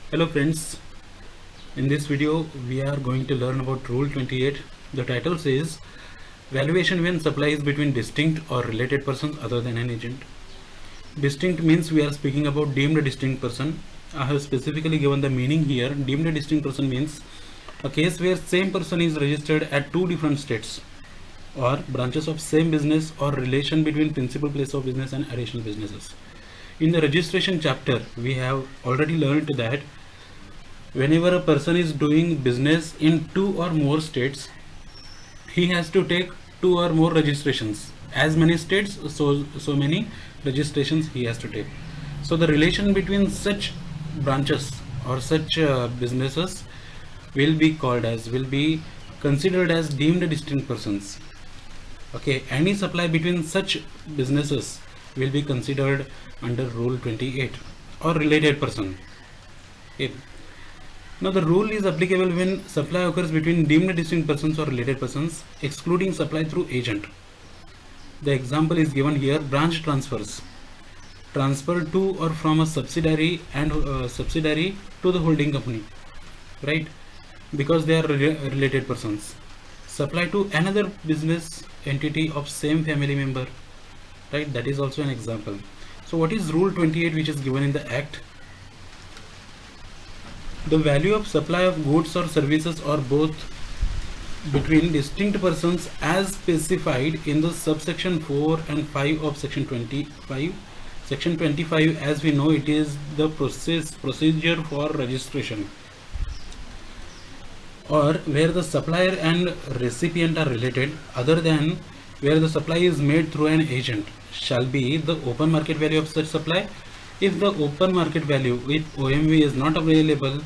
Hello friends, in this video we are going to learn about Rule 28. The title says valuation when supply is between distinct or related persons other than an agent. Distinct means we are speaking about deemed distinct person. I have specifically given the meaning here. Deemed distinct person means a case where same person is registered at two different states or branches of same business or relation between principal place of business and additional businesses. In the registration chapter, we have already learned that whenever a person is doing business in two or more states, he has to take two or more registrations. As many states, so many registrations he has to take. So the relation between such branches or such businesses will be considered as deemed distinct persons. Okay, any supply between such businesses will be considered under Rule 28 or related person. Okay. Now the rule is applicable when supply occurs between deemed distinct persons or related persons, excluding supply through agent. The example is given here: branch transfers. Transfer to or from a subsidiary to the holding company, right? Because they are related persons. Supply to another business entity of same family member, right? That is also an example. So what is Rule 28 which is given in the Act? The value of supply of goods or services or both between distinct persons as specified in the subsection 4 and 5 of section 25. Section 25, as we know, it is the procedure for registration, or where the supplier and recipient are related other than where the supply is made through an agent, shall be the open market value of such supply. If the open market value, if OMV is not available,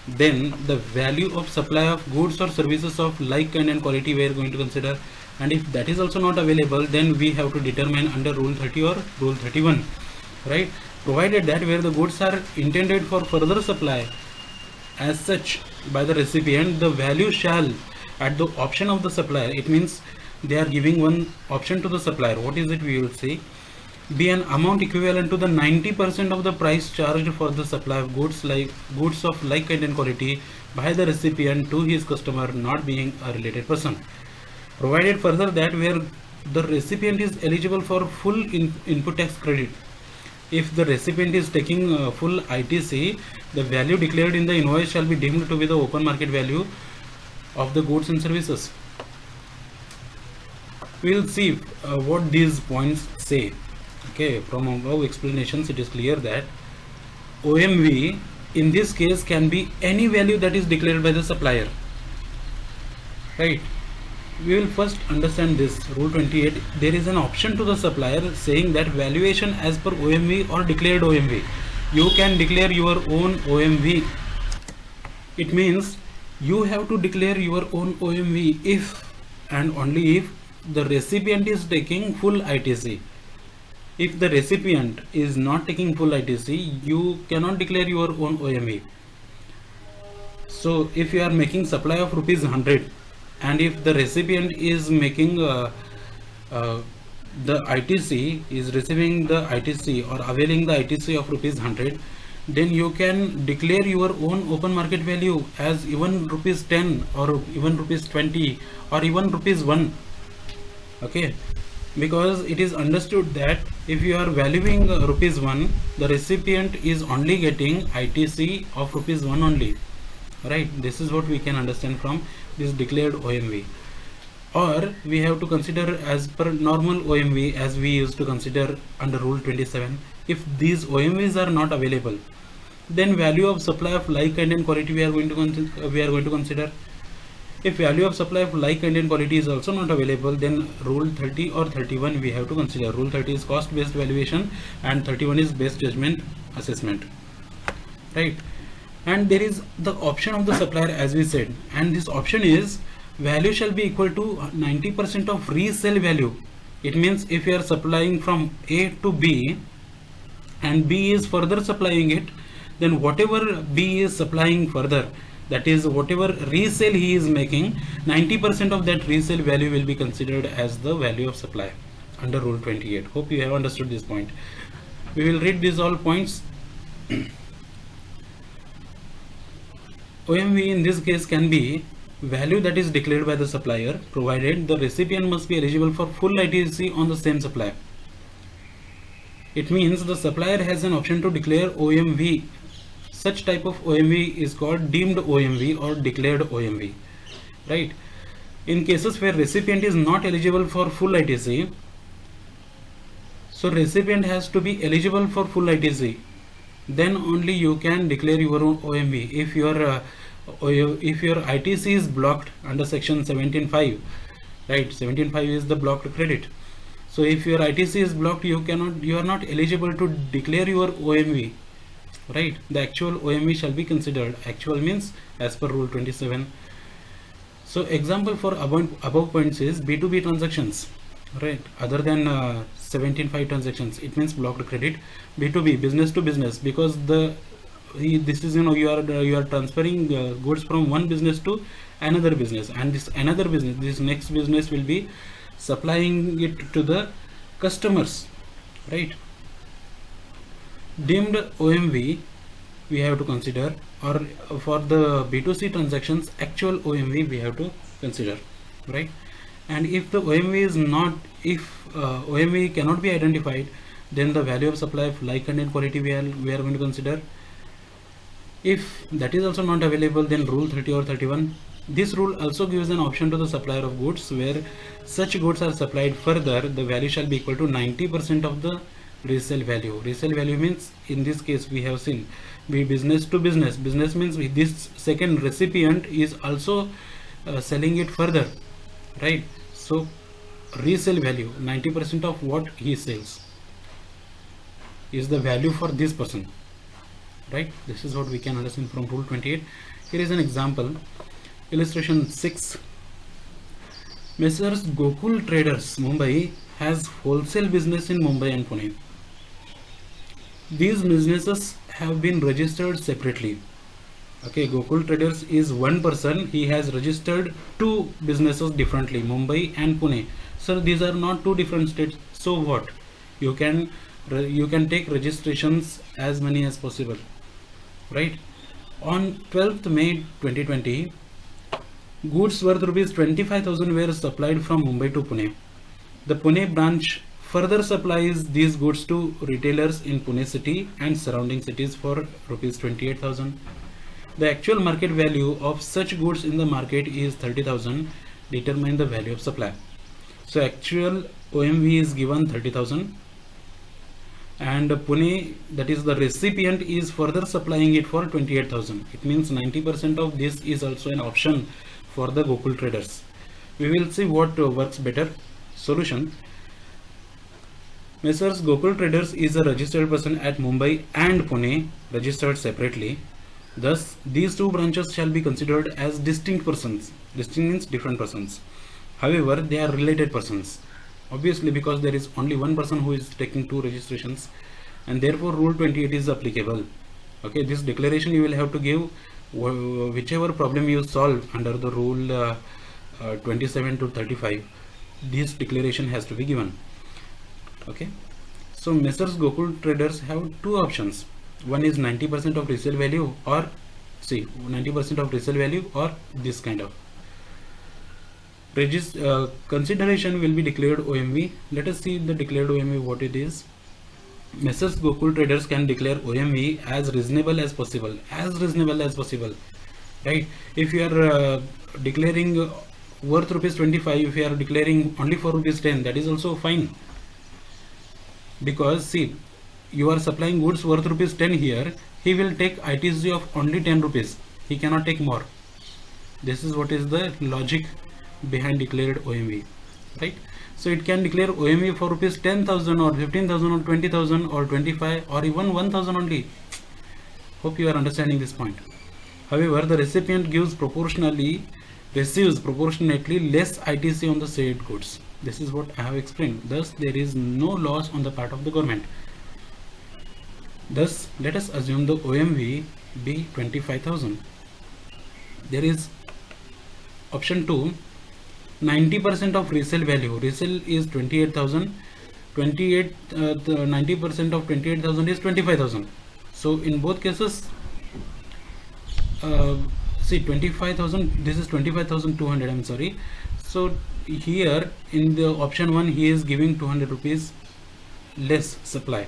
then the value of supply of goods or services of like kind and quality we are going to consider, and if that is also not available, then we have to determine under Rule 30 or Rule 31, right? Provided that where the goods are intended for further supply as such by the recipient, the value shall, at the option of the supplier, it means they are giving one option to the supplier. What is it? We will see, be an amount equivalent to the 90% of the price charged for the supply of goods of like kind and quality by the recipient to his customer, not being a related person. Provided further that where the recipient is eligible for full input tax credit, if the recipient is taking full ITC, the value declared in the invoice shall be deemed to be the open market value of the goods and services. We will see what these points say. Okay, from above explanations it is clear that OMV in this case can be any value that is declared by the supplier, right? We will first understand this Rule 28. There is an option to the supplier saying that valuation as per OMV or declared OMV. You can declare your own OMV. It means you have to declare your own OMV if and only if the recipient is taking full ITC. If the recipient is not taking full ITC, you cannot declare your own OMV. So if you are making supply of rupees 100, and if the recipient is making the ITC, is receiving the ITC or availing the ITC of rupees 100, then you can declare your own open market value as even rupees 10 or even rupees 20 or even rupees 1. Okay, because it is understood that if you are valuing rupees 1, the recipient is only getting ITC of rupees 1 only, right? This is what we can understand from this declared OMV. Or we have to consider as per normal OMV, as we used to consider under Rule 27. If these OMVs are not available, then value of supply of like kind and quality we are going to consider. If value of supply of like kind and quality is also not available, then Rule 30 or 31 we have to consider. Rule 30 is cost based valuation and 31 is best judgment assessment, right? And there is the option of the supplier, as we said, and this option is value shall be equal to 90% of resale value. It means if you are supplying from A to B and B is further supplying it, then whatever B is supplying further, that is whatever resale he is making, 90% of that resale value will be considered as the value of supply under Rule 28. Hope you have understood this point. We will read these all points. OMV in this case can be value that is declared by the supplier, provided the recipient must be eligible for full ITC on the same supply. It means the supplier has an option to declare OMV. Such type of OMV is called deemed OMV or declared OMV, right? In cases where recipient is not eligible for full ITC, so recipient has to be eligible for full ITC, then only you can declare your own OMV. If your ITC is blocked under section 17.5, right? 17.5 is the blocked credit. So if your ITC is blocked, you are not eligible to declare your OMV, right? The actual OMV shall be considered. Actual means as per rule 27. So example for above points is B2B transactions, right? Other than 17.5 transactions, it means blocked credit. B2B, business to business, because this is, you are transferring goods from one business to another business, and this next business will be supplying it to the customers, right? Deemed OMV we have to consider, or for the B2C transactions, actual OMV we have to consider, right? And if the OMV is not, if OMV cannot be identified, then the value of supply of like content quality we are going to consider. If that is also not available, then rule 30 or 31. This rule also gives an option to the supplier of goods where such goods are supplied further, the value shall be equal to 90% of the resale value. Resale value means, in this case we have seen, be business to business. Business means this second recipient is also selling it further, right? So resale value, 90% of what he sells is the value for this person, right? This is what we can understand from rule 28. Here is an example. Illustration 6. Messrs Gokul Traders Mumbai has wholesale business in Mumbai and Pune. These businesses have been registered separately. Okay, Gokul Traders is one person. He has registered two businesses differently, Mumbai and Pune. So these are not two different states. So what? You can take registrations as many as possible, right? On 12th May 2020, goods worth rupees 25,000 were supplied from Mumbai to Pune. The Pune branch further supplies these goods to retailers in Pune city and surrounding cities for rupees 28,000. The actual market value of such goods in the market is 30,000. Determine the value of supply. So actual OMV is given 30,000, and Pune, that is the recipient, is further supplying it for 28,000. It means 90% of this is also an option for the Gokul Traders. We will see what works better. Solution. Messrs Gokul Traders is a registered person at Mumbai and Pune, registered separately. Thus, these two branches shall be considered as distinct persons. Distinct means different persons. However, they are related persons. Obviously, because there is only one person who is taking two registrations, and therefore rule 28 is applicable. Okay, this declaration you will have to give whichever problem you solve under the rule 27 to 35. This declaration has to be given. Okay, so Messrs Gokul Traders have two options. One is 90% of resale value, or 90% of resale value, or this kind of consideration will be declared OMV. Let us see the declared OMV what it is. Messrs Gokul Traders can declare OMV as reasonable as possible. As reasonable as possible, right? If you are declaring worth rupees 25, if you are declaring only for rupees 10, that is also fine. Because see, you are supplying goods worth rupees 10 here, he will take ITC of only 10 rupees. He cannot take more. This is what is the logic behind declared OMV, right? So it can declare OMV for rupees 10,000 or 15,000 or 20,000 or 25 or even 1,000 only. Hope you are understanding this point. However, the recipient receives proportionately less ITC on the said goods. This is what I have explained. Thus, there is no loss on the part of the government. Thus, let us assume the OMV be 25,000. There is option 2, 90% of resale value. Resale is 28,000. 90% of 28,000 is 25,000. So in both cases, see 25,000, this is 25,200, I'm sorry. So here in the option 1 he is giving 200 rupees less supply.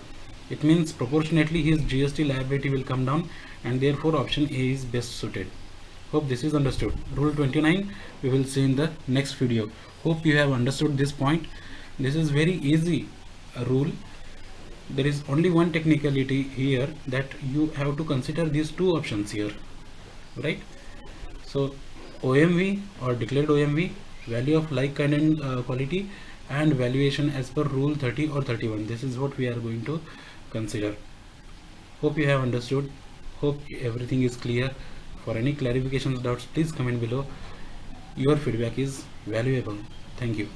It means proportionately his GST liability will come down, and therefore option A is best suited. Hope this is understood. Rule 29 we will see in the next video. Hope you have understood this point. This is very easy rule. There is only one technicality here, that you have to consider these two options here, right? So OMV or declared OMV, value of like, kind and quality, and valuation as per rule 30 or 31. This is what we are going to consider. Hope you have understood. Hope everything is clear. For any clarifications, doubts, please comment below. Your feedback is valuable. Thank you.